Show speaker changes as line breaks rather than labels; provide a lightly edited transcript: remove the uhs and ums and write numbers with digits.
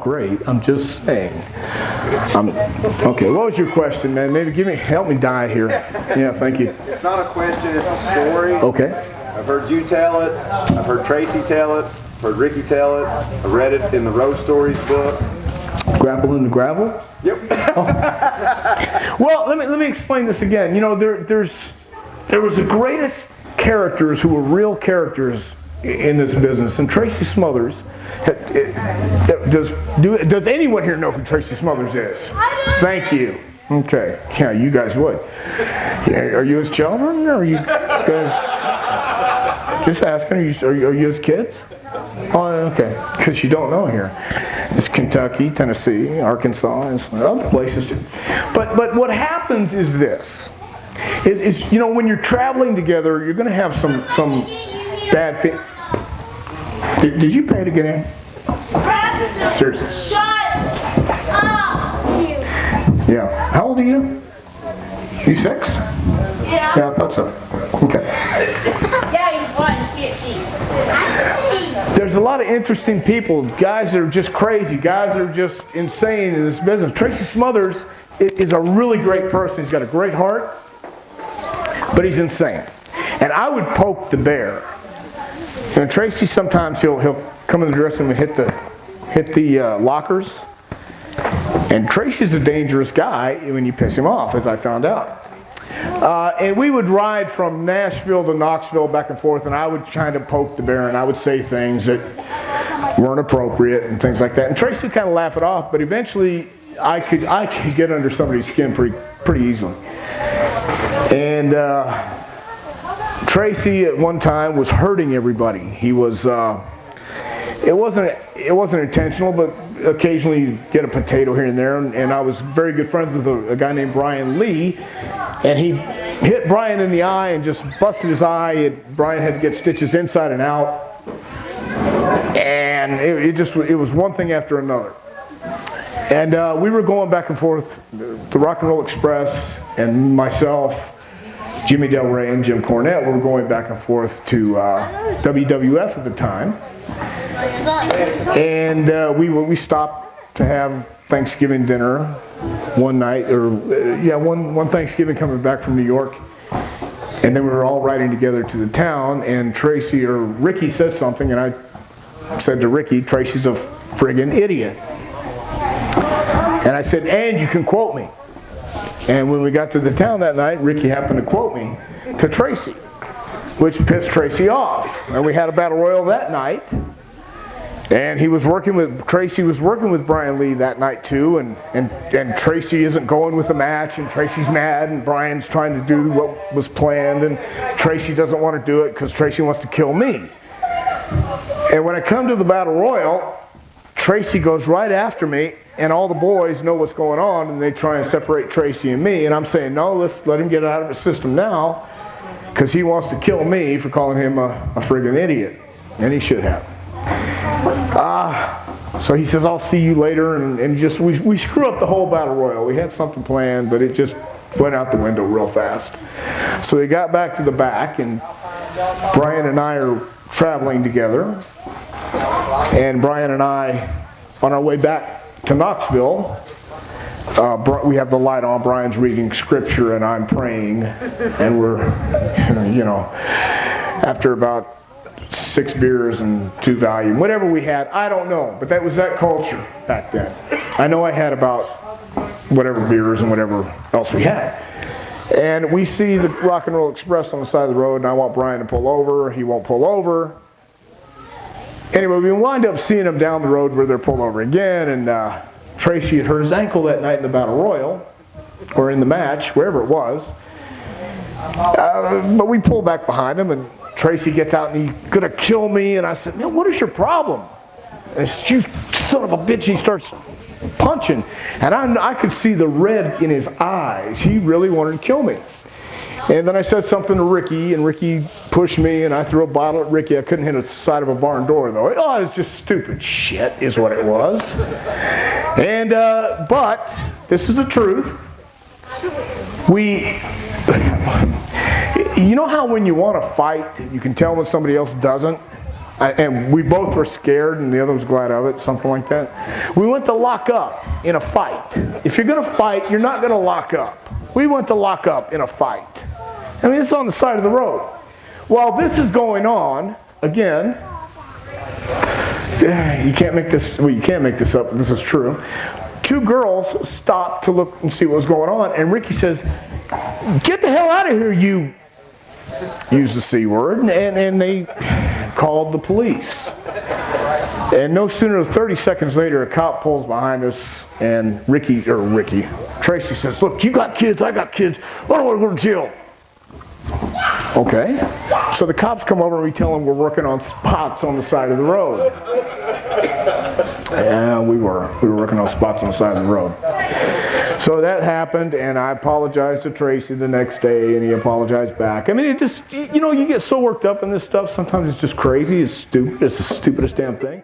great. I'm just saying. Okay, what was your question, man? Maybe help me die here. Yeah, thank you.
It's not a question, it's a story.
Okay.
I've heard you tell it. I've heard Tracy tell it. I've heard Ricky tell it. I read it in the Road Stories book.
Grapple in the Gravel?
Yep.
Oh. Well, let me explain this again. You know, there was the greatest characters who were real characters in this business, and Tracy Smothers. Does anyone here know who Tracy Smothers is? Thank you. Okay. Yeah, you guys would. Are you his children? Or are you guys just asking? Are you his kids? Oh, okay. Because you don't know here. It's Kentucky, Tennessee, Arkansas, and some other places too. But what happens is this. Is you know, when you're traveling together, you're going to have some bad feelings. Did you pay to get in? Seriously.
Shut up, you.
Yeah. How old are you? You 6?
Yeah.
Yeah, I thought so. Okay.
Yeah, you 150.
There's a lot of interesting people, guys that are just crazy, guys that are just insane in this business. Tracy Smothers is a really great person. He's got a great heart, but he's insane. And I would poke the bear. And Tracy, sometimes he'll come in the dressing room and hit the lockers. And Tracy's a dangerous guy when you piss him off, as I found out. And we would ride from Nashville to Knoxville back and forth, and I would kind of poke the bear, and I would say things that weren't appropriate and things like that. And Tracy would kind of laugh it off, but eventually I could get under somebody's skin pretty easily. And Tracy at one time was hurting everybody. He was. It wasn't intentional, but occasionally you get a potato here and there. And I was very good friends with a guy named Brian Lee, and he hit Brian in the eye and just busted his eye. Brian had to get stitches inside and out, and it was one thing after another. And we were going back and forth, the Rock and Roll Express and myself, Jimmy Del Rey and Jim Cornette were going back and forth to WWF at the time. And we stopped to have Thanksgiving dinner one night, one Thanksgiving coming back from New York. And then we were all riding together to the town, and Tracy or Ricky said something, and I said to Ricky, Tracy's a friggin' idiot. And I said, and you can quote me. And when we got to the town that night, Ricky happened to quote me to Tracy, which pissed Tracy off. And we had a battle royal that night. And Tracy was working with Brian Lee that night too, and Tracy isn't going with the match, and Tracy's mad, and Brian's trying to do what was planned, and Tracy doesn't want to do it because Tracy wants to kill me. And when I come to the battle royal, Tracy goes right after me, and all the boys know what's going on, and they try and separate Tracy and me, and I'm saying, no, let's let him get out of his system now, because he wants to kill me for calling him a friggin' idiot, and he should have. So he says, I'll see you later, and just we screw up the whole battle royal. We had something planned, but it just went out the window real fast. So we got back to the back, and Brian and I are traveling together, and Brian and I, on our way back to Knoxville, we have the light on. Brian's reading scripture, and I'm praying, and we're, after about 6 beers and 2 Valium, whatever we had, I don't know, but that was that culture back then. I know I had about whatever beers and whatever else we had. And we see the Rock and Roll Express on the side of the road, and I want Brian to pull over. He won't pull over. Anyway, we wind up seeing him down the road where they're pulled over again, and Tracy had hurt his ankle that night in the Battle Royal, or in the match, wherever it was. But we pull back behind him, and Tracy gets out, and he's going to kill me. And I said, man, what is your problem? And he said, you son of a bitch. He starts punching. And I could see the red in his eyes. He really wanted to kill me. And then I said something to Ricky, and Ricky pushed me, and I threw a bottle at Ricky. I couldn't hit the side of a barn door, though. Oh, it's just stupid shit is what it was. And, but this is the truth. You know how when you want to fight, you can tell when somebody else doesn't? and we both were scared and the other was glad of it, something like that. We went to lock up in a fight. If you're going to fight, you're not going to lock up. We went to lock up in a fight. I mean, it's on the side of the road. While this is going on, again, you can't make this, well, you can't make this up, this is true. Two girls stopped to look and see what was going on, and Ricky says, "Get the hell out of here, you," use the C word, and they called the police. And no sooner than 30 seconds later, a cop pulls behind us, and Tracy says, "Look, you got kids, I got kids, I don't want to go to jail." Okay, so the cops come over and we tell them we're working on spots on the side of the road. Yeah, we were working on spots on the side of the road. So that happened, and I apologized to Tracy the next day, and he apologized back. I mean, it just, you know, you get so worked up in this stuff, sometimes it's just crazy, it's stupid, it's the stupidest damn thing.